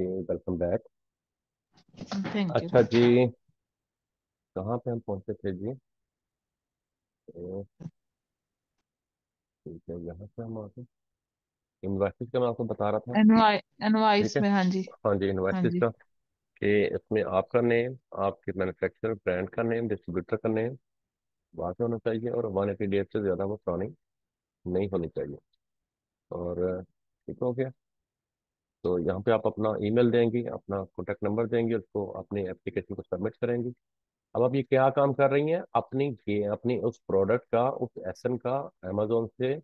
Okay, welcome back. Thank you. अच्छा जी, कहाँ पे हम पहुंचे थे जी? तो ठीक है, यहाँ से हम आगे इन्वेस्टिस का मैं आपको बता रहा था। ठीक एनवाइस है। में, हाँ जी। हाँ जी, हाँ इन्वेस्टिस जी। का कि इसमें आपका नेम, आपके मैन्युफैक्चरर ब्रांड का नेम, डिस्ट्रीब्यूटर का नेम वहाँ पे होना चाहिए, और 180 डेज से ज़्यादा वो पुरानी नहीं होनी चाहिए। और ठीक हो गया। तो यहाँ पे आप अपना ईमेल देंगी, अपना कॉन्टैक्ट नंबर देंगी, उसको अपनी एप्लीकेशन को सबमिट करेंगी। अब आप ये क्या काम कर रही हैं? अपनी उस प्रोडक्ट का, उस एसन का अमेजोन से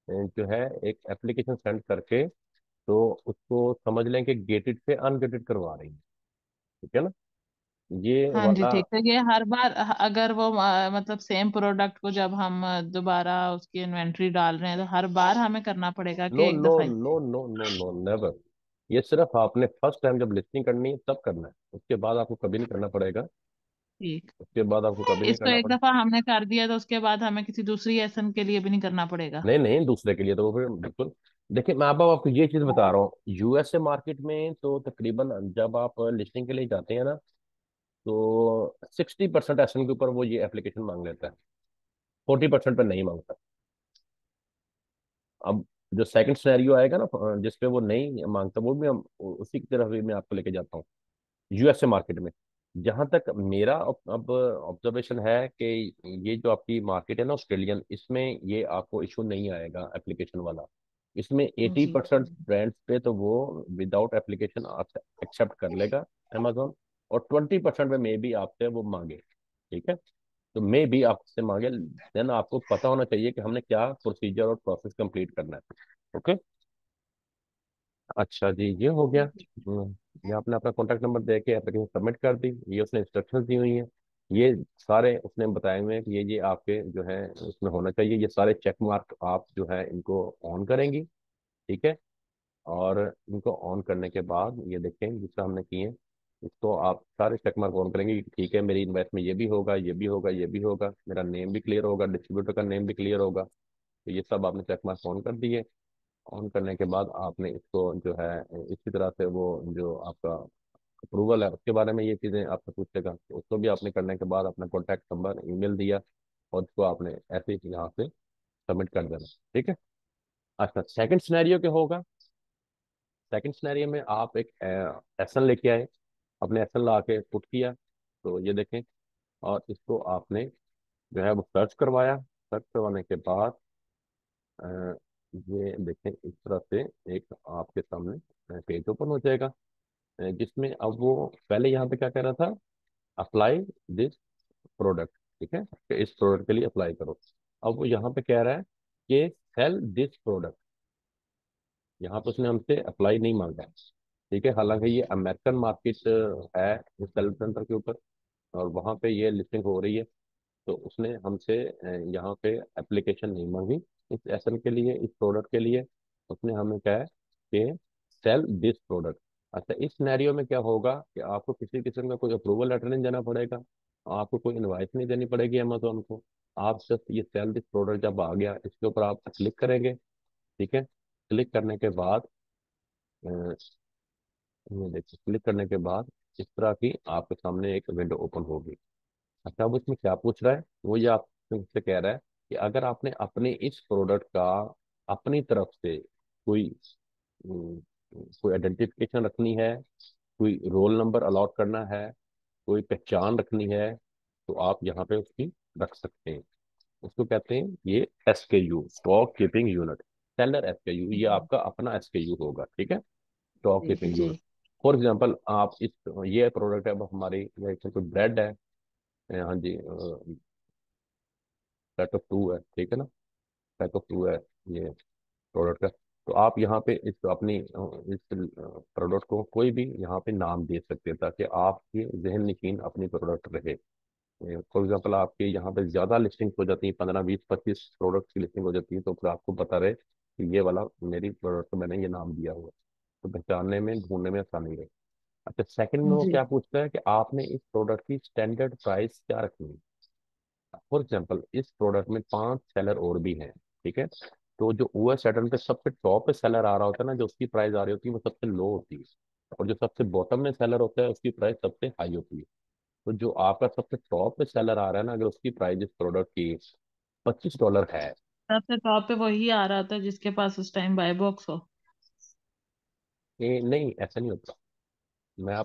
जो है एक एप्लीकेशन सेंड करके, तो उसको समझ लें कि गेटेड से अनगेटेड करवा रही हैं। ठीक है ना? ये हाँ जी, वाला। ठीक है। ये हर बार अगर वो मतलब सेम प्रोडक्ट को जब हम दोबारा उसकी इन्वेंट्री डाल रहे हैं तो हर बार हमें करना पड़ेगा नो कि एक नो दफा ही? No no no no, never. ये सिर्फ आपने फर्स्ट टाइम जब लिस्टिंग करनी है तब करना है, उसके बाद आपको कभी नहीं करना पड़ेगा। ठीक। उसके बाद आपको कभी नहीं इसको करना एक पड़ेगा। दफा हमने कर दिया तो उसके बाद हमें किसी दूसरी एसन के लिए भी नहीं करना पड़ेगा? नहीं नहीं, दूसरे के लिए तो वो फिर बिल्कुल। देखिए, मैं अब आपको ये चीज बता रहा हूँ, यूएसए मार्केट में तो तकरीबन जब आप लिस्टिंग के लिए जाते हैं ना, तो 60% एसएन के ऊपर वो ये एप्लीकेशन मांग लेता है, 40% पे नहीं मांगता। अब जो सेकंड सिनेरियो आएगा ना, जिसपे वो नहीं मांगता, वो भी हम उसी की तरफ भी मैं आपको लेके जाता हूँ। यूएसए मार्केट में जहां तक मेरा अब ऑब्जर्वेशन है कि ये जो आपकी मार्केट है ना ऑस्ट्रेलियन, इसमें ये आपको इशू नहीं आएगा एप्लीकेशन वाला। इसमें एटी जी। परसेंट ब्रांड्स पे तो वो विदाउट एप्लीकेशन आप एक्सेप्ट कर लेगा अमेजोन, और 20% पे मे बी आपसे वो मांगे। ठीक है। तो मे बी आपसे मांगे, देन आपको पता होना चाहिए कि हमने क्या प्रोसीजर और प्रोसेस कंप्लीट करना है। ओके। अच्छा जी, ये हो गया। ये आपने अपना कॉन्टैक्ट नंबर दे के एप्लीकेशन सबमिट कर दी, ये उसने इंस्ट्रक्शंस दी हुई हैं। ये सारे उसने बताए हुए हैं कि ये आपके जो है उसमें होना चाहिए। ये सारे चेक मार्क आप जो है इनको ऑन करेंगी। ठीक है। और इनको ऑन करने के बाद ये देखें जिसका हमने किए, इसको आप सारे चेक मार्क ऑन करेंगे कि ठीक है, मेरी इन्वेस्ट में ये भी होगा, ये भी होगा, ये भी होगा, मेरा नेम भी क्लियर होगा, डिस्ट्रीब्यूटर का नेम भी क्लियर होगा। तो ये सब आपने चेक मार्क ऑन कर दिए। ऑन करने के बाद आपने इसको जो है इसी तरह से वो जो आपका अप्रूवल है उसके बारे में ये चीज़ें आपसे पूछेगा, तो उसको भी आपने करने के बाद अपना कॉन्टैक्ट नंबर, ईमेल दिया, और उसको आपने ऐसे ही यहाँ से सबमिट कर देना। ठीक है। अच्छा, सेकंड सिनेरियो क्या होगा? सेकंड सिनेरियो में आप एक एसन लेके आए, अपने एसन ला के पुट किया, तो ये देखें, और इसको आपने जो है वो सर्च करवाया। सर्च करवाने के बाद अ, ये देखें इस तरह से एक आपके सामने पेज ओपन हो जाएगा, जिसमें अब वो पहले यहाँ पे क्या कह रहा था, अप्लाई दिस प्रोडक्ट। ठीक है, कि इस प्रोडक्ट के लिए अप्लाई करो। अब वो यहाँ पे कह रहा है कि सेल दिस प्रोडक्ट। यहाँ पे उसने हमसे अप्लाई नहीं मांगा है। ठीक है, हालांकि ये अमेरिकन मार्केट है इस सेल सेंटर के ऊपर, और वहाँ पे ये लिस्टिंग हो रही है। तो उसने हमसे यहाँ पे एप्लीकेशन नहीं मांगी इस एसएल के लिए, इस प्रोडक्ट के लिए। उसने हमें कहा है कि सेल दिस प्रोडक्ट। अच्छा, इस सिनेरियो में क्या होगा कि आपको किसी किस्म का कोई अप्रूवल लेटर नहीं देना पड़ेगा, आपको कोई इनवाइस नहीं देनी पड़ेगी अमेजोन को। आप सिर्फ ये सेल दिस प्रोडक्ट जब आ गया, इसके ऊपर आप क्लिक करेंगे। ठीक है। क्लिक करने के बाद ये देखिए, क्लिक करने के बाद इस तरह की आपके सामने एक विंडो ओपन होगी। अच्छा, अब इसमें क्या पूछ रहा है? वो ये आपसे कह रहा है कि अगर आपने अपने इस प्रोडक्ट का अपनी तरफ से कोई हम्म, कोई आइडेंटिफिकेशन रखनी है, कोई रोल नंबर अलॉट करना है, कोई पहचान रखनी है, तो आप यहाँ पे उसकी रख सकते हैं। उसको कहते हैं ये SKU, stock keeping unit. Seller SKU, ये आपका अपना एसकेयू होगा। ठीक है, स्टॉक जी कीपिंग जी। यूनिट। फॉर एग्जाम्पल, आप इस ये प्रोडक्ट है, अब हमारी जैसे कोई ब्रेड है, हाँ जी, पैक ऑफ टू है। ठीक है ना, पैक ऑफ टू है ये प्रोडक्ट का। तो आप यहाँ पे इस अपनी इस प्रोडक्ट को कोई भी यहाँ पे नाम दे सकते हैं, ताकि आपकी जहन नशीन अपनी प्रोडक्ट रहे। फॉर एग्जाम्पल, आपके यहाँ पे ज़्यादा लिस्टिंग हो जाती है, 15 20 25 प्रोडक्ट की लिस्टिंग हो जाती है, तो फिर आपको पता रहे कि ये वाला मेरी प्रोडक्ट को मैंने ये नाम दिया हुआ है, तो पहचानने में, ढूंढने में आसानी रहे। अच्छा, सेकंड में वो जी क्या पूछता है कि आपने इस प्रोडक्ट की स्टैंडर्ड प्राइस क्या रखनी है। फॉर एग्जाम्पल, इस प्रोडक्ट में 5 सेलर और भी हैं। ठीक है। तो जो ओएस सैटर्न पे सबसे टॉप पे सेलर आ रहा होता है ना, जो उसकी प्राइस आ रही होती है वो सबसे लो होती है। और जो सबसे बॉटम में सेलर होता है उसकी प्राइस सबसे हाई होती है। तो जो आपका सबसे टॉप पे सेलर आ रहा है ना, अगर उसकी प्राइस इस प्रोडक्ट की $25 है। सबसे टॉप पे वही आ रहा था जिसके पास उस टाइम बाय बॉक्स हो। ये नहीं, ऐसा नहीं होता। सही। मैं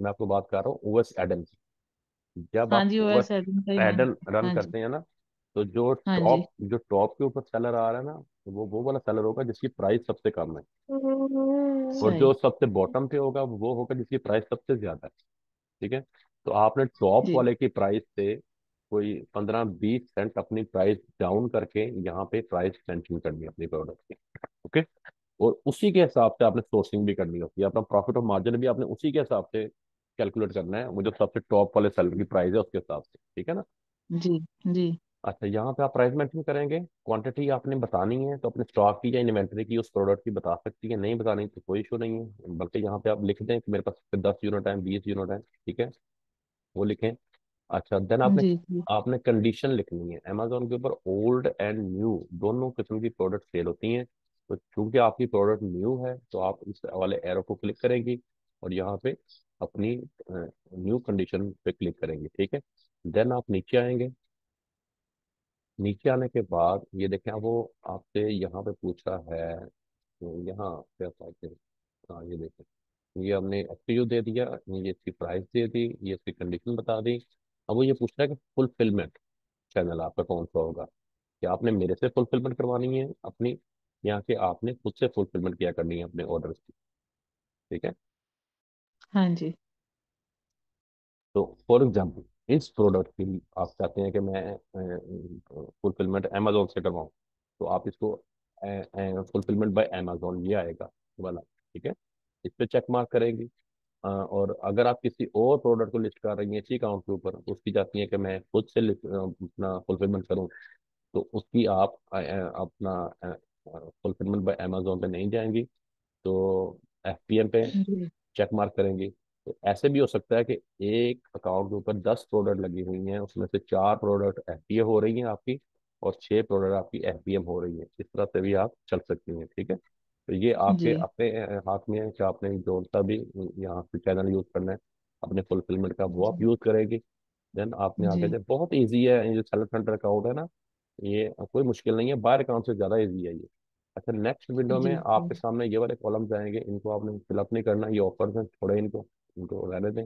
आपको बात कर रहा हूँ ओएस एडन की। जब हाँ आप जी, ओएस ओएस एडमिन का ही एडन मैंने। रन हाँ जी। करते हैं ना, तो जो हाँ जी। टॉप के ऊपर सेलर आ रहा है ना, वो वाला सेलर होगा जिसकी प्राइस सबसे कम है। और सही। जो सबसे बॉटम पे होगा वो होगा जिसकी प्राइस सबसे ज्यादा है। ठीक है। तो आपने टॉप जी। वाले की प्राइस से कोई 15-20 सेंट अपनी प्राइस डाउन करके यहाँ पे प्राइस मेंशन करनी है अपनी प्रोडक्ट की। ओके। और उसी के हिसाब से आपने सोर्सिंग भी करनी होती है, अपना प्रॉफिट और मार्जिन भी आपने उसी के हिसाब से कैलकुलेट करना है, वो जो सबसे टॉप वाले सेलर की प्राइस है उसके हिसाब से। ठीक है ना। जी। जी। अच्छा, यहाँ पे आप प्राइस मेंशन करेंगे, क्वांटिटी आपने बतानी है तो अपने स्टॉक की या इन्वेंटरी की उस प्रोडक्ट की बता सकती है, नहीं बतानी तो कोई इशू नहीं है, बल्कि यहाँ पे आप लिख दें कि मेरे पास 10 यूनिट है, 20 यूनिट है। ठीक है, वो लिखें। अच्छा, देन आपने जी। जी। आपने कंडीशन लिखनी है। अमेजोन के ऊपर ओल्ड एंड न्यू दोनों किस्म की प्रोडक्ट सेल होती हैं। तो चूंकि आपकी प्रोडक्ट न्यू है तो आप इस वाले एरो को क्लिक करेंगी और यहाँ पे अपनी न्यू कंडीशन पे क्लिक करेंगे। ठीक है। देन आप नीचे आएंगे। नीचे आने के बाद ये देखें, वो आपसे यहाँ पे पूछा है, यहाँ पे आप आते हैं। हाँ, ये देखें, ये हमने एफपीयू दे दिया, ये इसकी प्राइस दे दी, ये इसकी कंडीशन बता दी। अब वो ये पूछ रहा है कि फुलफिलमेंट चैनल आपका कौन सा होगा, कि आपने मेरे से फुलफिलमेंट करवानी है अपनी, या कि आपने खुद से फुलफिलमेंट किया करनी है अपने ऑर्डर की। ठीक है। हाँ जी। तो फॉर एग्जाम्पल इस प्रोडक्ट की आप चाहते हैं कि मैं फुलफिलमेंट अमेजोन से करवाऊँ, तो आप इसको फुलफिलमेंट बाय अमेजोन ये आएगा वाला। ठीक है। इस पे चेक मार्क करेंगी। और अगर आप किसी और प्रोडक्ट को लिस्ट कर रही हैं इसी अकाउंट के ऊपर, उसकी चाहती हैं कि मैं खुद से अपना फुलफिलमेंट करूं, तो उसकी आप अपना फुलफिलमेंट बाय अमेजोन पे नहीं जाएंगी, तो एफपीएम पे जी। चेक मार्क करेंगी। तो ऐसे भी हो सकता है कि एक अकाउंट के ऊपर 10 प्रोडक्ट लगी हुई हैं, उसमें से 4 प्रोडक्ट एफपीए हो रही हैं आपकी, और 6 प्रोडक्ट आपकी एफपीएम हो रही है। इस तरह से भी आप चल सकती हैं। ठीक है। तो ये आपके जी। अपने हाथ में है कि आपने जो सा भी यहाँ पे चैनल यूज करना है अपने फुलफिलमेंट का, वो आप जी। यूज करेगी। देन आपने आगे जी। जाए, बहुत ईजी है ये जो सेल्फ सेंटर अकाउंट है ना, ये कोई मुश्किल नहीं है, बायर अकाउंट से ज़्यादा ईजी है ये। अच्छा, नेक्स्ट विंडो में जी। आपके सामने ये वाले कॉलम्स आएंगे, इनको आपने फिलअप नहीं करना, ये ऑफर्स हैं, छोड़े इनको, इनको रहने दें।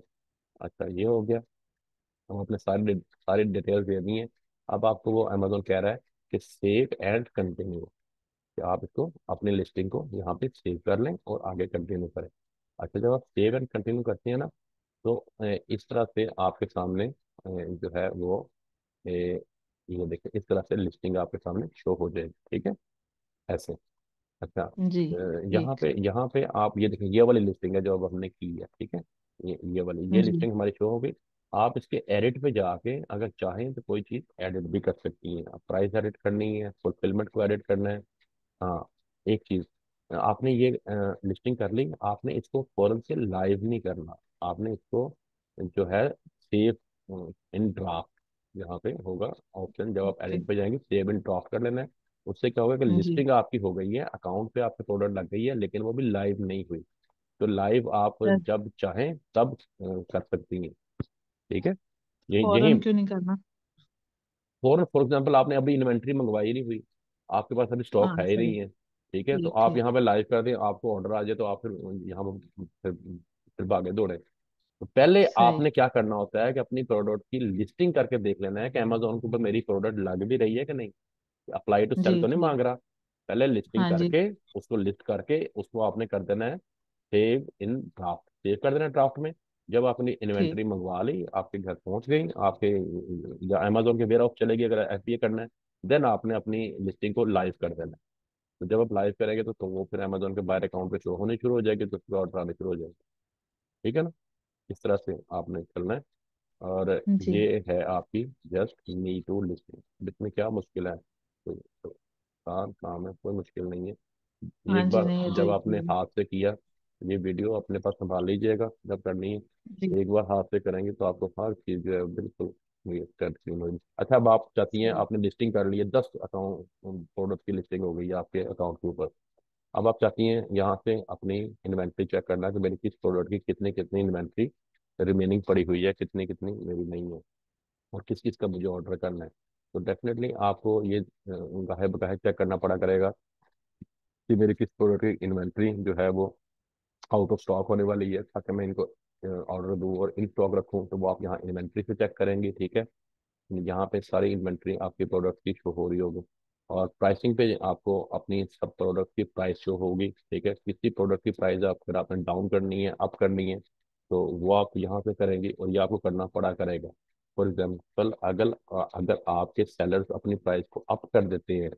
अच्छा, ये हो गया। हम अपने सारी डिटेल्स दे दी हैं। अब आपको वो अमेजोन कह रहा है कि सेव एंड कंटिन्यू, कि आप इसको अपनी लिस्टिंग को यहाँ पे सेव कर लें और आगे कंटिन्यू करें। अच्छा, जब आप सेव एंड कंटिन्यू करते हैं ना, तो इस तरह से आपके सामने जो है वो ये देखिए, इस तरह से लिस्टिंग आपके सामने शो हो जाएगी। ठीक है, ऐसे। अच्छा, जी। यहाँ ठीक। पे यहाँ पे आप ये देखें, ये वाली लिस्टिंग है जो अब हमने की है। ठीक है। ये वाली ये जी। लिस्टिंग हमारी शो हो गई। आप इसके एडिट पे जाके अगर चाहें तो कोई चीज़ एडिट भी कर सकती हैं। आप प्राइस एडिट करनी है, फुलफिलमेंट को एडिट करना है। हाँ, एक चीज, आपने ये लिस्टिंग कर ली, आपने इसको फौरन से लाइव नहीं करना। आपने इसको जो है सेव इन ड्राफ्ट, यहाँ पे होगा ऑप्शन, जब आप ओके। एडिट पे जाएंगे सेव इन ड्राफ्ट कर लेना है। उससे क्या होगा कि जी। लिस्टिंग आपकी हो गई है, अकाउंट पे आपके प्रोडक्ट लग गई है, लेकिन वो भी लाइव नहीं हुई। तो लाइव आप जब चाहें तब कर सकती हैं। ठीक है। यही फौरन क्यों नहीं करना? फॉर एग्जाम्पल आपने अभी इन्वेंट्री मंगवाई नहीं हुई, आपके पास अभी स्टॉक हाँ है ही सही। नहीं है। ठीक है, तो ठीक आप है। यहाँ पे लाइव कर दें, आपको ऑर्डर आ जाए तो आप फिर यहाँ पर फिर भागे दौड़े। तो पहले सही। आपने क्या करना होता है कि अपनी प्रोडक्ट की लिस्टिंग करके देख लेना है कि अमेजोन के ऊपर मेरी प्रोडक्ट लग भी रही है कि नहीं, अप्लाई टू सेल जी। तो नहीं जी। मांग रहा। पहले लिस्टिंग हाँ जी। करके उसको लिस्ट करके उसको आपने कर देना है सेव इन ड्राफ्ट, सेव कर देना ड्राफ्ट में। जब आपने ठीक। इन्वेंट्री मंगवा ली, आपके घर पहुंच गई, आपके या अमेजोन के वेयर हाउस चलेगी अगर एफबीए करना है, देन आपने अपनी लिस्टिंग को लाइव कर देना है। तो जब आप लाइव करेंगे तो वो फिर अमेजोन के बायर अकाउंट पे शो होनी शुरू हो जाएगी, तो फिर ऑर्डर आने शुरू हो जाएंगे। ठीक है ना। इस तरह से आपने करना है। और जी। ये है आपकी जस्ट मी टू लिस्टिंग, इसमें क्या मुश्किल है, तो आसान काम है, कोई मुश्किल नहीं है। हाँ एक जी, बार नहीं ये तो जब आपने इजी है। हाथ से किया, ये वीडियो अपने पास संभाल लीजिएगा जब करनी है। जी। एक बार हाथ से करेंगे तो आपको हर चीज़ जो है बिल्कुल ये करनी होगी। अच्छा, अब आप चाहती हैं, सही। आपने लिस्टिंग कर ली है, 10 अकाउंट प्रोडक्ट की लिस्टिंग हो गई है आपके अकाउंट के ऊपर। अब आप चाहती हैं यहाँ से अपनी इन्वेंट्री चेक करना कि मेरी किस प्रोडक्ट की कितनी कितनी इन्वेंट्री रिमेनिंग पड़ी हुई है, कितनी कितनी मेरी नहीं है, और किस किस का मुझे ऑर्डर करना है। तो डेफिनेटली आपको ये गाहे बगाहे चेक करना पड़ा करेगा कि मेरी किस प्रोडक्ट की इन्वेंट्री जो है वो आउट ऑफ स्टॉक होने वाली है, ताकि मैं इनको ऑर्डर दूँ और इन स्टॉक रखूँ। तो वो आप यहाँ इन्वेंट्री से चेक करेंगे, ठीक है। यहाँ पे सारी इन्वेंट्री आपके प्रोडक्ट की शो हो रही होगी, और प्राइसिंग पे आपको अपनी सब प्रोडक्ट की प्राइस शो होगी, ठीक है। किसी प्रोडक्ट की प्राइस आप अगर आपने डाउन करनी है, अप करनी है, तो वो आप यहाँ पे करेंगे, और ये आपको करना पड़ा करेगा। फॉर एग्जाम्पल, अगर अगर आपके सेलर्स अपनी प्राइस को अप कर देते हैं,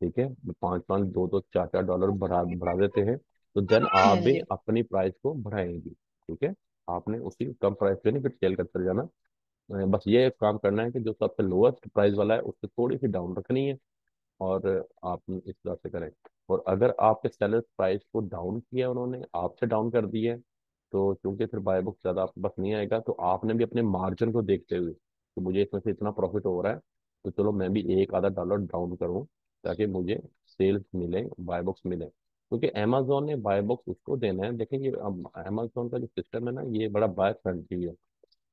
ठीक है, 5 5 2 2 4 4 डॉलर बढ़ा बढ़ा देते हैं, तो देन आप हाँ भी जी। अपनी प्राइस को बढ़ाएंगी, ठीक है। आपने उसी कम प्राइस पे नहीं फिर सेल करते जाना। बस ये काम करना है कि जो सबसे लोएस्ट प्राइस वाला है उससे थोड़ी सी डाउन रखनी है, और आप इस तरह से करें। और अगर आपके सेलर प्राइस को डाउन किया, उन्होंने आपसे डाउन कर दिया है, तो क्योंकि फिर बाय बुक ज़्यादा आपके पास नहीं आएगा, तो आपने भी अपने मार्जिन को देखते हुए कि मुझे इसमें से इतना प्रॉफिट हो रहा है, तो चलो मैं भी एक आधा डॉलर डाउन करूँ, ताकि मुझे सेल्स मिले, बाय बुक्स मिले। क्योंकि अमेजोन ने बाय बुक्स उसको देना है। देखिए, ये अमेजोन का जो सिस्टम है ना, ये बड़ा बाय फ्रेंडली है,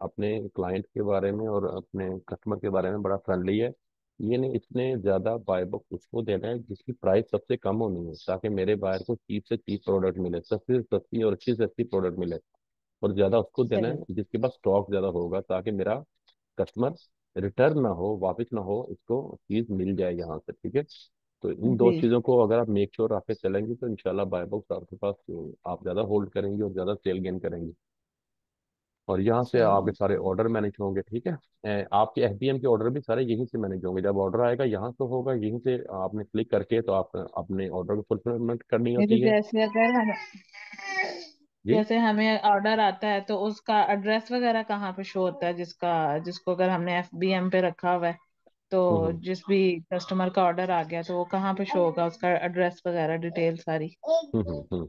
अपने क्लाइंट के बारे में और अपने कस्टमर के बारे में बड़ा फ्रेंडली है। ये नहीं, इसने ज्यादा बाय बुक उसको देना है जिसकी प्राइस सबसे कम होनी है, ताकि मेरे बायर को चीप से चीप प्रोडक्ट मिले, सस्ती से सस्ती और अच्छी से अच्छी प्रोडक्ट मिले। और ज्यादा उसको देना सही। है जिसके पास स्टॉक ज्यादा होगा, ताकि मेरा कस्टमर रिटर्न ना हो, वापस ना हो, इसको चीज मिल जाए यहाँ से, ठीक है। तो इन दो जी चीजों को अगर आप मेक श्योर आके चलेंगे, तो इंशाल्लाह बाय बॉक्स आपके पास आप ज्यादा होल्ड करेंगे और ज्यादा सेल गेन करेंगे, और यहाँ से आपके सही। सारे ऑर्डर मैनेज होंगे, ठीक है। आपके एफबीएम के ऑर्डर भी सारे यहीं से मैनेज होंगे। जब ऑर्डर आएगा यहाँ से होगा, यहीं से आपने क्लिक करके तो आप अपने ऑर्डर को फुलफिलमेंट करनी ये तो होती है। जैसे अगर हम, जी। जैसे हमें ऑर्डर आता है तो उसका एड्रेस वगैरह कहाँ पे शो होता है, जिसका, जिसको अगर हमने एफबीएम पे रखा हुआ है, तो हम्म जिस भी कस्टमर का ऑर्डर आ गया तो वो कहाँ पे शो होगा, उसका एड्रेस वगैरह डिटेल सारी। हम्म।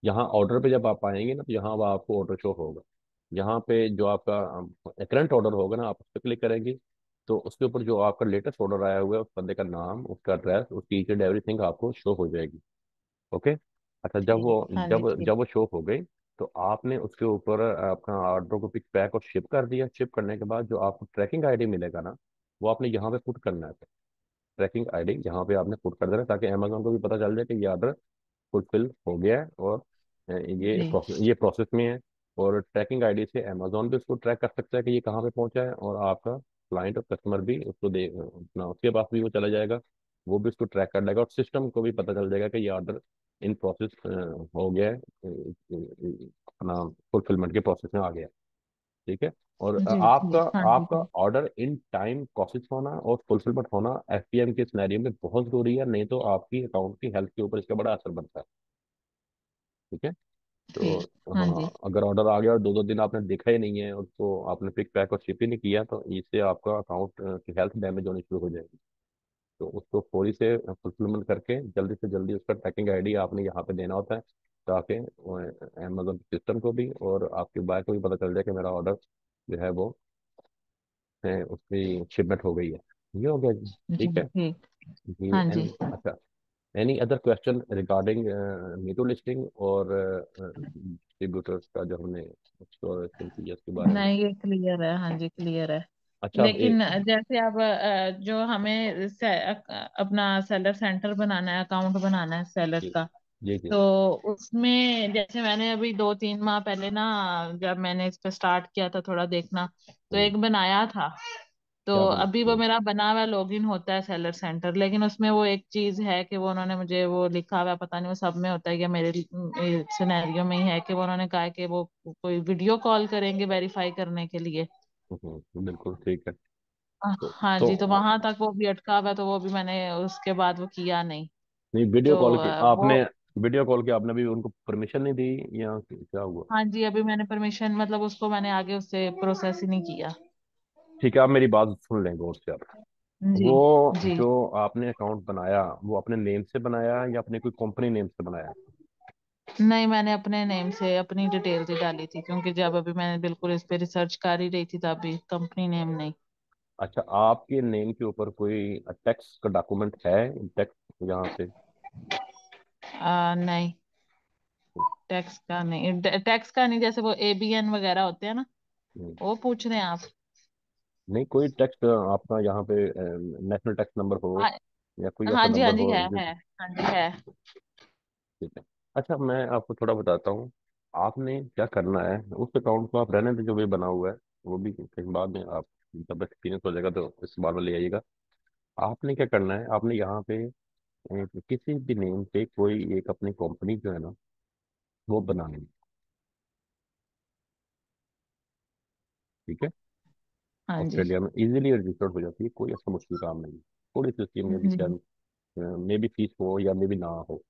यहाँ ऑर्डर पे जब आप आएंगे ना, तो यहाँ वो आपको ऑर्डर शो होगा। यहाँ पे जो आपका करंट ऑर्डर होगा ना, आप उस पर क्लिक करेंगे, तो उसके ऊपर जो आपका लेटेस्ट ऑर्डर आया हुआ है, उस बंदे का नाम, उसका एड्रेस, उसकी ईच एंड एवरीथिंग आपको शो हो जाएगी। ओके। अच्छा, जब ठीक। वो हाँ जी जब ठीक। जब वो शो हो गई, तो आपने उसके ऊपर अपना ऑर्डर को पिक पैक और शिप कर दिया। शिप करने के बाद जो आपको ट्रैकिंग आईडी मिलेगा ना, वो आपने यहाँ पे पुट करना है। ट्रैकिंग आईडी यहाँ पे आपने पुट कर देना है, ताकि अमेजोन को भी पता चल जाए कि ये ऑर्डर फुलफिल हो गया है, और जी ये प्रोसेस में है। और ट्रैकिंग आईडी से अमेजोन भी उसको ट्रैक कर सकता है कि ये कहाँ पे पहुंचा है, और आपका क्लाइंट और कस्टमर भी उसको दे अपना, उसके पास भी वो चला जाएगा, वो भी उसको ट्रैक कर लेगा, और सिस्टम को भी पता चल जाएगा कि ये ऑर्डर इन प्रोसेस हो गया है, अपना फुलफिलमेंट के प्रोसेस में आ गया है, ठीक है। और जी आपका जी। हाँ जी आपका ठीक। ऑर्डर इन टाइम प्रोसेस होना और फुलफिलमेंट होना एफपीएम के सिनेरियो में बहुत जरूरी है, नहीं तो आपकी अकाउंट की हेल्थ के ऊपर इसका बड़ा असर पड़ता है, ठीक है। तो ठीक। हाँ हाँ, जी। अगर ऑर्डर आ गया और 2 2 दिन आपने देखा ही नहीं है, उसको आपने पिक पैक और शिप ही नहीं किया, तो इससे आपका अकाउंट की हेल्थ डैमेज होनी शुरू हो जाएगी। तो उसको फौरी से फुलफिलमेंट करके जल्दी से जल्दी उसका ट्रैकिंग आईडी आपने यहाँ पे देना होता है, ताकि अमेजोन सिस्टम को भी और आपके बाय को भी पता चल जाए कि मेरा ऑर्डर जो है वो उसकी शिपमेंट हो गई है। ये हो गया जी, जी ठीक है ठीक। जी। हाँ जी। एनी अच्छा, any other question regarding me too listing और डिस्ट्रीब्यूटर्स का जो हमने एक्सप्लोरेशन किया उसके बारे में। नहीं ये क्लियर है, हाँ जी क्लियर है। अच्छा, अब लेकिन एक। जैसे अब जो हमें अपना सेलर सेंटर बनाना है, अकाउंट बनाना है सेलर जी का, जी जी। तो उसमें जैसे मैंने अभी 2 3 माह पहले ना, जब मैंने इस पे स्टार्ट किया था थोड़ा देखना, तो हम्म, एक बनाया था। तो क्या बना? अभी वो मेरा बना हुआ लॉगिन होता है सेलर सेंटर, लेकिन उसमें वो एक चीज है कि वो उन्होंने मुझे वो लिखा हुआ है, पता नहीं वो सब में होता है या मेरे सिनेरियो में ही है, कि वो उन्होंने कहा है कि वो कोई वीडियो कॉल करेंगे वेरीफाई करने के लिए। बिल्कुल ठीक है। तो हाँ तो जी, तो वहां तक वो भी अटका हुआ है, तो वो भी मैंने उसके बाद वो किया नहीं। नहीं, वीडियो तो कॉल की वो, आपने, वीडियो कॉल की आपने भी उनको परमिशन नहीं दी, या क्या हुआ? हाँ जी अभी मैंने परमिशन, मतलब उसको मैंने आगे उससे प्रोसेस ही नहीं किया। ठीक है, आप मेरी बात सुन लें गौर से आप। जी वो जी। जो आपने अकाउंट बनाया, वो अपने नेम से बनाया या अपने कोई कंपनी नेम से बनाया? नहीं मैंने अपने नेम से अपनी डिटेल्स ही डाली थी, क्योंकि जब अभी मैंने बिल्कुल इस पे रिसर्च कर ही रही थी, तब भी कंपनी नेम नहीं। अच्छा, आपके नेम के ऊपर कोई टैक्स का डॉक्यूमेंट है, टैक्स यहाँ पे? नहीं, टैक्स का नहीं, टैक्स का नहीं, जैसे वो एबीएन वगैरह होते हैं ना, हम्म, वो पूछ रहे हैं आप? नहीं कोई टैक्स आपका यहाँ पे नेशनल टैक्स नंबर हो हाँ। या कोई ऐसा हाँ जी, हाँ नंबर जी, हो है, हाँ जी है। ठीक है। अच्छा मैं आपको थोड़ा बताता हूँ। आपने क्या करना है, उस अकाउंट को आप रहने दो जो भी बना हुआ है, वो भी कहीं बाद में आप जब एक्सपीरियंस हो जाएगा तो इस बार में ले आइएगा। आपने क्या करना है, आपने यहाँ पे किसी भी नेम पे कोई एक अपनी कंपनी जो है ना वो बनानी है। ठीक है। हाँ जी। ऑस्ट्रेलिया में इजीली रजिस्टर्ड हो जाती है, कोई ऐसा मुश्किल काम नहीं है। थोड़ी सी उसकी मे भी जी। मे भी फीस हो या मे भी ना हो।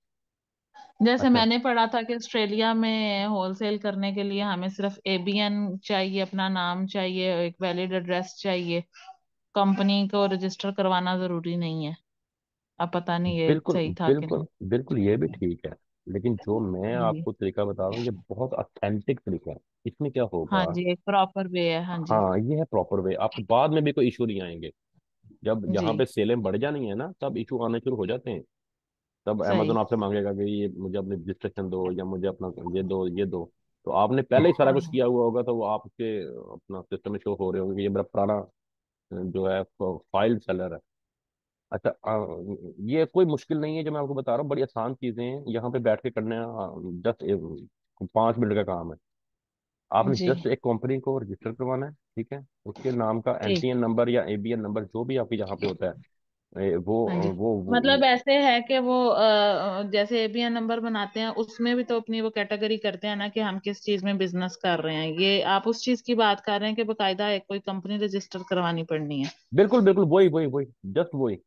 जैसे अच्छा मैंने पढ़ा था कि ऑस्ट्रेलिया में होलसेल करने के लिए हमें सिर्फ एबीएन चाहिए, अपना नाम चाहिए, एक वैलिड एड्रेस चाहिए, कंपनी को रजिस्टर करवाना जरूरी नहीं है। अब पता नहीं ये बिल्कुल सही था कि बिल्कुल नहीं। बिल्कुल, ये भी ठीक है। लेकिन जो मैं जी। आपको तरीका बता रहा हूँ ये बहुत ऑथेंटिक तरीका है। इसमें क्या हाँ होगा, जी, एक प्रॉपर वे है, हाँ जी। हाँ ये है प्रॉपर वे, आपको बाद में भी कोई इशू नहीं आएंगे। जब जी। यहाँ पे सेलें बढ़ जानी है ना तब इशू आने शुरू हो जाते हैं। तब सही। अमेजोन आपसे मांगेगा कि ये मुझे अपनी रजिस्ट्रेशन दो या मुझे अपना ये दो ये दो। तो आपने पहले ही सारा कुछ हाँ किया हुआ होगा तो वो आपके अपना सिस्टम में शो हो रहे होंगे कि ये मेरा पुराना जो है फाइल सेलर है। अच्छा ये कोई मुश्किल नहीं है जो मैं आपको बता रहा हूँ, बड़ी आसान चीजें हैं यहाँ पे बैठ के करने। जस्ट 5 मिनट का काम है। आपने जी। जस्ट एक कंपनी को रजिस्टर करवाना है, ठीक है। उसके नाम का ठीक। एनटीएन नंबर या एबीएन नंबर जो भी आपके यहाँ पे होता है, हाँ जी। वो मतलब ऐसे है कि वो जैसे एबीएन नंबर बनाते हैं उसमें भी तो अपनी वो कैटेगरी करते हैं ना कि हम किस चीज में बिजनेस कर रहे हैं, ये आप उस चीज की बात कर रहे हैं कि बकायदा एक कोई कंपनी रजिस्टर करवानी पड़नी है? बिल्कुल बिल्कुल वही वही वही, जस्ट वही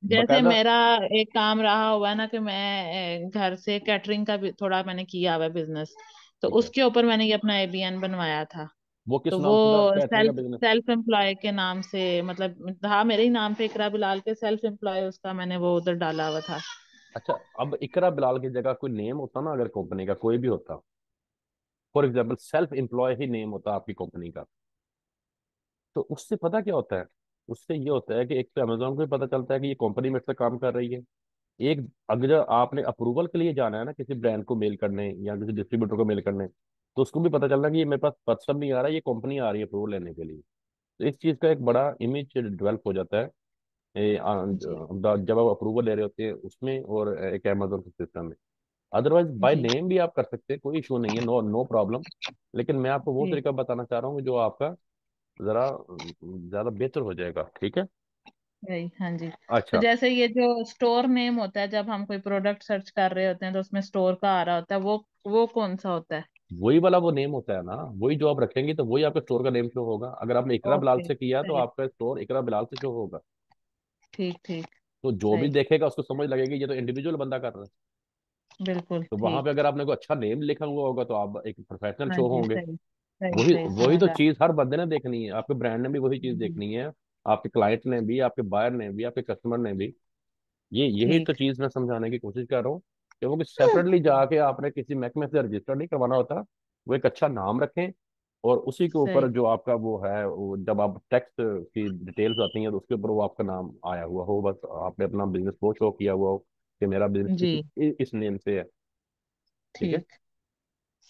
जैसे बकायदा। मेरा एक काम रहा हुआ है ना कि मैं घर से कैटरिंग का भी थोड़ा मैंने किया हुआ है बिजनेस, तो ठीक है। उसके ऊपर मैंने ये अपना एबीएन बनवाया था। वो किस तो नाम वो से था कैटरिंग का सेल्फ बिजनेस? सेल्फ एम्प्लॉय के नाम से, मतलब था मेरे ही नाम पे, इकरा बिलाल के सेल्फ एम्प्लॉय उसका मैंने वो उधर डाला हुआ था। अच्छा अब इकरा बिलाल की जगह कोई नेम होता ना, अगर कंपनी का कोई भी होता, फॉर एग्जाम्पल सेल्फ एम्प्लॉय ही नेम होता आपकी कंपनी का, तो उससे पता क्या होता है, उससे ये होता है कि एक तो अमेजोन को भी पता चलता है कि ये कंपनी मेरे से काम कर रही है। एक अगर आपने अप्रूवल के लिए जाना है ना किसी ब्रांड को मेल करने या किसी डिस्ट्रीब्यूटर को मेल करने, तो उसको भी पता चलना कि ये मेरे पास पर्सन नहीं आ रहा है, ये कंपनी आ रही है अप्रूवल लेने के लिए। तो इस चीज का एक बड़ा इमेज डेवलप हो जाता है जी। जब आप अप्रूवल ले रहे होते हैं उसमें और एक अमेजोन के सिस्टम में। अदरवाइज बाय जी। नेम भी आप कर सकते हैं, कोई इशू नहीं है, नो नो प्रॉब्लम। लेकिन मैं आपको वो जी। तरीका बताना चाह रहा हूँ जो आपका जरा ज्यादा बेहतर हो जाएगा, ठीक है। वही, हाँ जी। तो अच्छा जैसे ये जो स्टोर नेम होता है, जब हम कोई प्रोडक्ट सर्च कर रहे होते हैं तो उसमें स्टोर का आ रहा होता है, वो कौन सा होता है? वही वाला वो नेम होता है ना, वही जो आप रखेंगे तो वही आपका स्टोर का नेम शो होगा। अगर आपने इकरा बिलाल ओके, से किया तो सही। आपका स्टोर इकरा बिलाल से शो होगा। ठीक ठीक। तो जो भी सही। देखेगा उसको समझ लगेगी ये तो इंडिविजुअल बंदा कर रहा है। बिल्कुल तो वहां पे ठीक। अगर आपने कोई अच्छा नेम लिखा हुआ होगा तो आप एक प्रोफेशनल हाँ शो जी, होंगे। सही सही वही सही वही तो समझ आ। चीज हर बंदे ने देखनी है, आपके ब्रांड ने भी वही चीज जी। देखनी है, आपके क्लाइंट ने भी, आपके बायर ने भी, आपके कस्टमर ने भी। ये यही तो ठीक। चीज मैं समझाने की कोशिश कर रहा हूँ कि वो सेपरेटली जाके आपने किसी महकमे से रजिस्टर नहीं करवाना होता। वो एक अच्छा नाम रखें और उसी के ऊपर सही। जो आपका वो है, वो जब आप टैक्स की डिटेल्स आती हैं तो उसके ऊपर वो आपका नाम आया हुआ हो, बस आपने अपना बिजनेस वो शो किया हुआ हो कि मेरा बिजनेस जी। इस नेम से है। ठीक है। ठीक।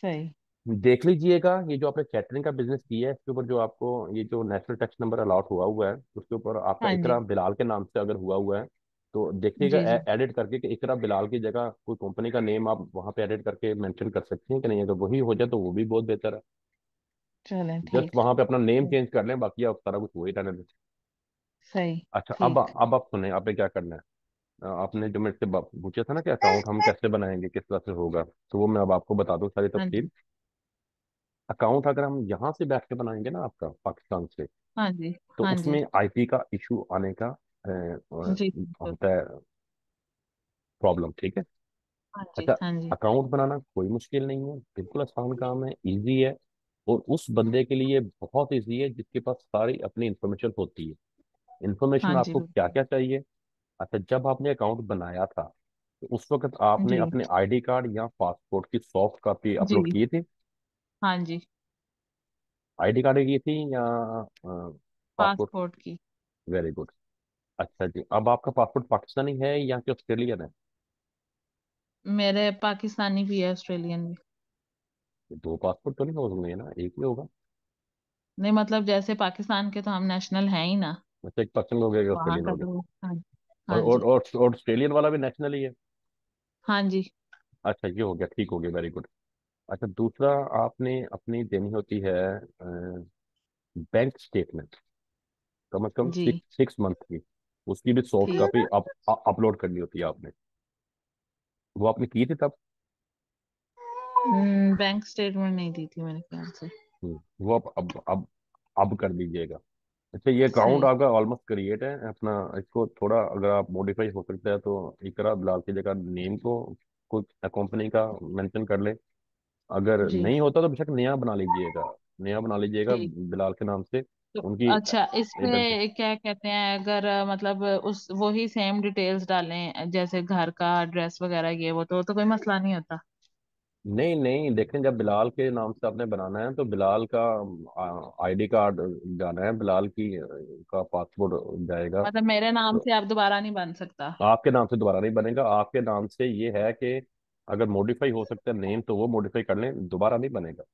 सही। देख लीजिएगा ये जो आपने कैटरिंग का बिजनेस किया है इसके ऊपर जो आपको ये जो नेशनल टैक्स नंबर अलॉट हुआ हुआ है उसके ऊपर आपका हाँ जी। इकरा बिलाल के नाम से अगर हुआ हुआ है तो देखिएगा जी। जी। एडिट करके कि इकरा बिलाल की जगह कोई कंपनी का नेम आप वहां पे एडिट करके मेंशन कर सकते हैं कि नहीं। अगर वही हो जाए तो वो भी बहुत बेहतर है। चलें, जस्ट ठीक। वहां पे अपना नेम चेंज कर लें, बाकी आप सारा कुछ वही रहने दें। सही। अच्छा ठीक। अब आप सुने आपने क्या करना है। आपने जो मेरे से पूछा था ना कि अकाउंट हम कैसे बनाएंगे किस तरह से होगा, तो वो मैं अब आपको बता दूं सारी हाँ तफसील। जी। अकाउंट अगर हम यहाँ से बैठ के बनाएंगे ना आपका पाकिस्तान से, हाँ जी। तो हाँ जी। उसमें आईपी का इशू आने का जी बिल्कुल। होता है प्रॉब्लम, ठीक है। हाँ जी। अच्छा हाँ जी। अकाउंट बनाना कोई मुश्किल नहीं है, बिल्कुल आसान काम है, इजी है। और उस बंदे के लिए बहुत इजी है जिसके पास सारी अपनी इंफॉर्मेशन होती है। हाँ इंफॉर्मेशन जी आपको क्या बिल्कुल। क्या चाहिए। अच्छा जब आपने अकाउंट बनाया था तो उस वक्त आपने जी। अपने आईडी कार्ड या पासपोर्ट की सॉफ्ट कॉपी अपलोड जी। की थी। हाँ जी। आईडी कार्ड की थी या पासपोर्ट? पासपोर्ट की। Very good. अच्छा जी अब आपका पासपोर्ट पाकिस्तानी है या कि ऑस्ट्रेलियन है? मेरे पाकिस्तानी भी है, ऑस्ट्रेलियन भी। दो पासपोर्ट तो नहीं हो सकते ना, एक ही होगा। नहीं मतलब जैसे पाकिस्तान के तो हम नेशनल हैं ही ना। अच्छा, एक पर्सन हो गया, एक वहाँ ऑस्ट्रेलियन का हो गया। तो हाँ। और हाँ और जी। और, और ऑस्ट्रेलियन वाला भी नेशनल ही है। हाँ जी। अच्छा, ये हो गया, ठीक हो गया, वेरी गुड। अच्छा, दूसरा, आपने अपनी देनी होती है बैंक स्टेटमेंट, कम से कम जी। 6 मंथ की। उसकी भी सॉफ्ट ठीक। कॉपी अपलोड करनी होती है आपने। वो आपने की थी तब। बैंक स्टेटमेंट नहीं दी थी मेरे ख्याल से। वो अब कर दीजिएगा। अच्छा, ये अकाउंट सही। आपका ऑलमोस्ट क्रिएट है अपना। इसको थोड़ा अगर आप मॉडिफाई हो सकता है तो इकरा बिलाल की जगह नेम को कुछ कंपनी का मेंशन कर ले। अगर जी। नहीं होता तो बेशक नया बना लीजिएगा। नया बना लीजिएगा ठीक। बिलाल के नाम से। तो उनकी अच्छा, इस आइडेंटिटी। पे क्या कहते हैं, अगर मतलब उस वही सेम डिटेल्स डालें, जैसे घर का एड्रेस वगैरह, ये वो तो कोई मसला नहीं होता। नहीं नहीं, देखें, जब बिलाल के नाम से आपने बनाना है तो बिलाल का आईडी कार्ड जाना है, बिलाल की का पासपोर्ट जाएगा। मतलब मेरे नाम तो से आप दोबारा नहीं बन सकता। आपके नाम से दोबारा नहीं बनेगा। आपके नाम से ये है कि अगर मॉडिफाई हो सकता है नेम तो वो मॉडिफाई कर लें, दोबारा नहीं बनेगा।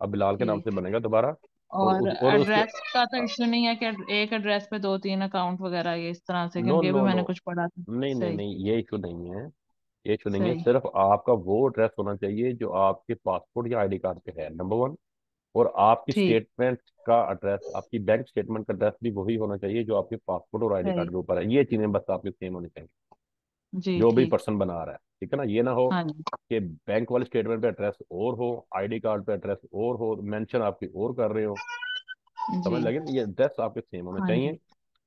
अब बिलाल के नाम से ठीक। बनेगा दोबारा। और और उसके एड्रेस का तो इश्यू नहीं है कि एक एड्रेस पे दो तीन अकाउंट वगैरह ये इस तरह से, नो क्योंकि अभी नो नो, मैंने कुछ पढ़ा था। नहीं नहीं सही। नहीं, ये इशू नहीं है। ये इशू नहीं है, सही। सिर्फ आपका वो एड्रेस होना चाहिए जो आपके पासपोर्ट या आईडी कार्ड पे है, नंबर वन। और आपकी ठीक। स्टेटमेंट का एड्रेस, आपकी बैंक स्टेटमेंट का एड्रेस भी वही होना चाहिए जो आपके पासपोर्ट और आईडी कार्ड सही। के ऊपर है। ये चीजें बस आपकी सेम होनी चाहिए, जी जो भी ठीक। पर्सन बना रहा है। ठीक है ना, ये ना हो हाँ जी। कि बैंक वाले स्टेटमेंट पे एड्रेस और हो, आईडी कार्ड पे एड्रेस और हो, मेंशन आपकी और कर रहे हो। जी। समझ लगे ना, ये एड्रेस आपके सेम होने हाँ चाहिए। जी।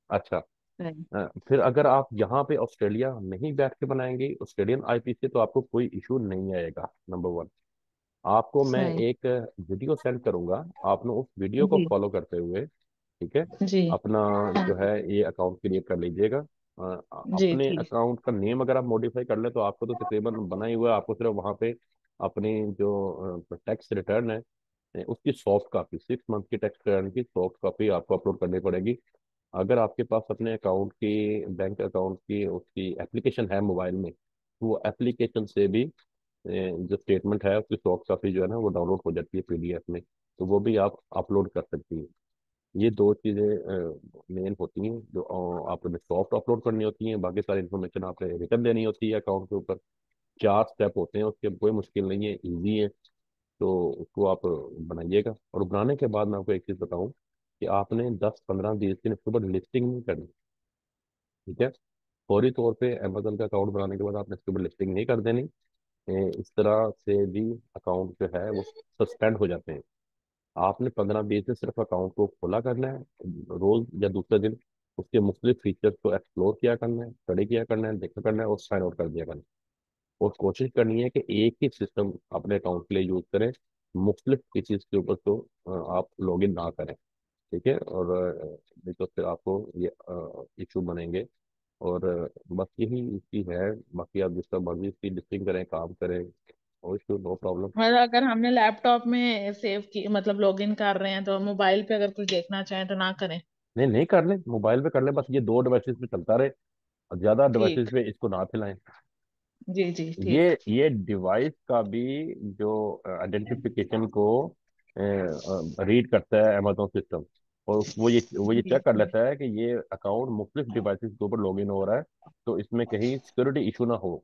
अच्छा। सही। फिर अगर आप यहाँ पे ऑस्ट्रेलिया नहीं बैठ के बनाएंगे ऑस्ट्रेलियन आईपी से, तो आपको कोई इशू नहीं आएगा, नंबर वन। आपको मैं सही। एक वीडियो सेंड करूंगा, आपने उस वीडियो को जी। फॉलो करते हुए, ठीक है, जी। अपना हाँ जो है जी। ये अकाउंट क्रिएट कर लीजिएगा। जी अपने ठीक। अकाउंट का नेम अगर आप मॉडिफाई कर ले तो आपको तो तकरीबन बना ही हुआ है। आपको सिर्फ वहाँ पे अपनी जो टैक्स रिटर्न है उसकी सॉफ्ट कॉपी, 6 मंथ की टैक्स रिटर्न की सॉफ्ट कॉपी आपको अपलोड करनी पड़ेगी। अगर आपके पास अपने अकाउंट की, बैंक अकाउंट की उसकी एप्लीकेशन है मोबाइल में, तो वो एप्लीकेशन से भी जो स्टेटमेंट है उसकी सॉफ्ट कॉपी जो है ना वो डाउनलोड हो जाती है पीडीएफ में। तो वो भी आप अपलोड कर सकती हैं। ये दो चीज़ें मेन होती हैं जो आपने सॉफ्ट अपलोड करनी होती हैं। बाकी सारी इन्फॉर्मेशन आपने रिटर्न देनी होती है अकाउंट के ऊपर। 4 स्टेप होते हैं उसके, कोई मुश्किल नहीं है, इजी है। तो उसको आप बनाइएगा। और बनाने के बाद मैं आपको एक चीज़ बताऊं कि आपने 10-15-20 दिन इसके ऊपर लिस्टिंग नहीं करनी। ठीक है, फौरी तौर पे अमेजन का अकाउंट बनाने के बाद आपने इसके ऊपर लिस्टिंग नहीं कर देनी। इस तरह से भी अकाउंट जो है वो सस्पेंड हो जाते हैं। आपने 15-20 दिन सिर्फ अकाउंट को खोला करना है, रोज या दूसरे दिन उसके मुख्तलिफ फीचर्स को एक्सप्लोर किया करना है, स्टडी किया करना है, देखा करना है और साइन आउट कर दिया करना है। और कोशिश करनी है कि एक ही सिस्टम अपने अकाउंट के लिए यूज करें, मुख्तलिफ किसी के ऊपर तो आप लॉग इन ना करें। ठीक है, और नहीं तो फिर आपको ये इशू बनेंगे। और बस यही इसकी है। बाकी आप जिस तरह मर्जी इसकी लिस्टिंग करें, काम करें, नो इशू, नो प्रॉब्लम। मतलब अगर हमने लैपटॉप में सेव की, मतलब लॉगिन कर रहे हैं, तो मोबाइल पे अगर कुछ देखना चाहें तो ना करें। नहीं नहीं, कर लें, मोबाइल पे कर लें, बस ये दो डिवाइसेस पे चलता रहे और ज्यादा डिवाइसेस ठीक। पे इसको ना फैलाएं। जी जी ये ठीक। ये डिवाइस का भी जो आइडेंटिफिकेशन को रीड करता है अमेजोन सिस्टम, और वो ये जी चेक कर ठीक। लेता है कि ये अकाउंट मुख्तलिफ डिवाइसेस के ऊपर लॉगिन हो रहा है, तो इसमें कहीं सिक्योरिटी इशू ना हो।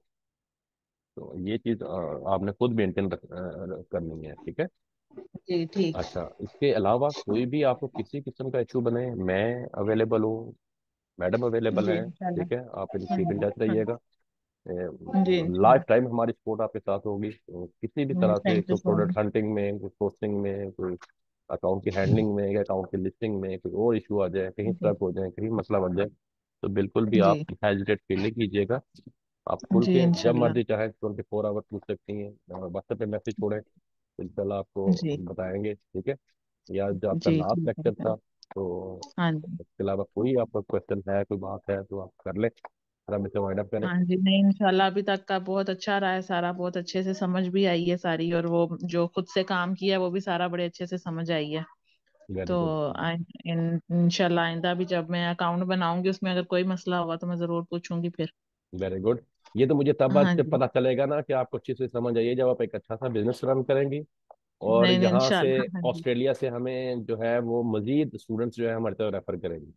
तो ये चीज आपने खुद मेंटेन करनी है। ठीक है। जी ठीक। अच्छा, इसके अलावा कोई भी आपको किसी किस्म का इशू बने, मैं अवेलेबल हूँ, मैडम अवेलेबल जी है। इंशाल्लाह। ठीक है, आप हाँ कीप इन जी। टच हाँ रहिएगा। जी लाइफ इंशाल्लाह। टाइम हमारी सपोर्ट आपके साथ होगी, तो किसी भी तरह से, थैंक यू कोई सो प्रोडक्ट मच। हंटिंग में, कोई पोस्टिंग में, कोई अकाउंट की हैंडलिंग में या अकाउंट की लिस्टिंग में कोई और इशू आ जाए, कहीं जी। स्ट्रक हो जाए, कहीं मसला बन जाए, तो बिल्कुल भी आप जी। हेजिटेट फील नहीं कीजिएगा। आप खुल जी के जब इंशाल्लाह। मर्जी चाहे 24 आवर पूछ सकती हैं। व्हाट्सएप पे मैसेज छोड़ें, तो इंशाल्लाह आपको जी। हम बताएंगे। ठीक है, या जो आपका जी लास्ट ठीक लेक्चर है। था, तो हाँ जी। इसके अलावा कोई आपका क्वेश्चन है, कोई बात है तो आप कर लें, फिर हम इसे वाइंड अप करें। हाँ जी, नहीं इंशाल्लाह अभी तक का बहुत अच्छा रहा है सारा, बहुत अच्छे से समझ भी आई है सारी, और वो जो खुद से काम किया है वो भी सारा बड़े अच्छे से समझ आई है। वेरी तो गुड। इंशाल्लाह आइंदा भी जब मैं अकाउंट बनाऊंगी उसमें अगर कोई मसला होगा तो मैं जरूर पूछूंगी फिर। Very good. ये तो मुझे तब हाँ बाद जब जी। पता चलेगा ना कि आपको अच्छी से समझ आइए, जब आप एक अच्छा सा बिजनेस रन करेंगी। और नहीं नहीं, यहाँ से इंशाल्लाह। हाँ जी। ऑस्ट्रेलिया से हमें जो है वो मजीद स्टूडेंट्स जो है हमारे तरफ रेफर करेंगे।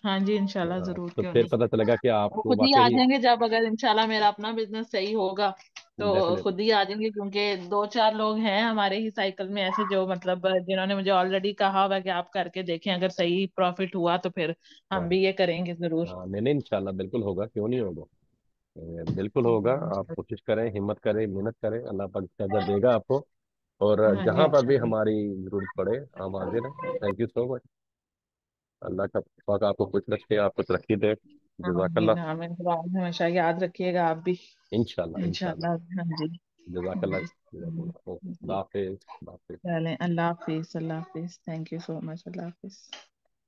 हाँ जी, इंशाल्लाह हाँ, जरूर, तो क्यों फिर नहीं। पता चलेगा कि वो आपको खुद ही आ वाकई जाएंगे जब, अगर इंशाल्लाह मेरा अपना बिजनेस सही होगा तो डेफिनेटली। खुद ही आ जाएंगे, क्योंकि दो चार लोग हैं हमारे ही साइकिल में ऐसे जो मतलब जिन्होंने मुझे ऑलरेडी कहा हुआ है कि आप करके देखें, अगर सही प्रॉफिट हुआ तो फिर हम हाँ भी ये करेंगे जरूर। हाँ, नहीं नहीं, इंशाल्लाह बिल्कुल होगा, क्यों नहीं होगा। बिल्कुल होगा। आप कोशिश करें, हिम्मत करें, मेहनत करें, अल्लाह पाक इसका अजर देगा आपको। और हाँ जी, जहाँ पर भी इंशाल्लाह। हमारी जरूरत पड़े हम हाजिर हैं। Thank you so much. अल्लाह का पाक आपको खुश रखे, आपको तरक्की दे। जजाकल्ला। आमीन आमीन, दुआ में हमेशा याद रखिएगा आप भी। इंशाल्लाह इंशाल्लाह। इंशाल्लाह। हाँ जी। हाँ जजाकल्ला। जी। जजाकल्ला। जी। अल्लाह हाफिज़। अल्लाह हाफिज़। चलें, अल्लाह हाफिज, अल्लाह हाफिज, थैंक यू सो मच, अल्लाह हाफिज।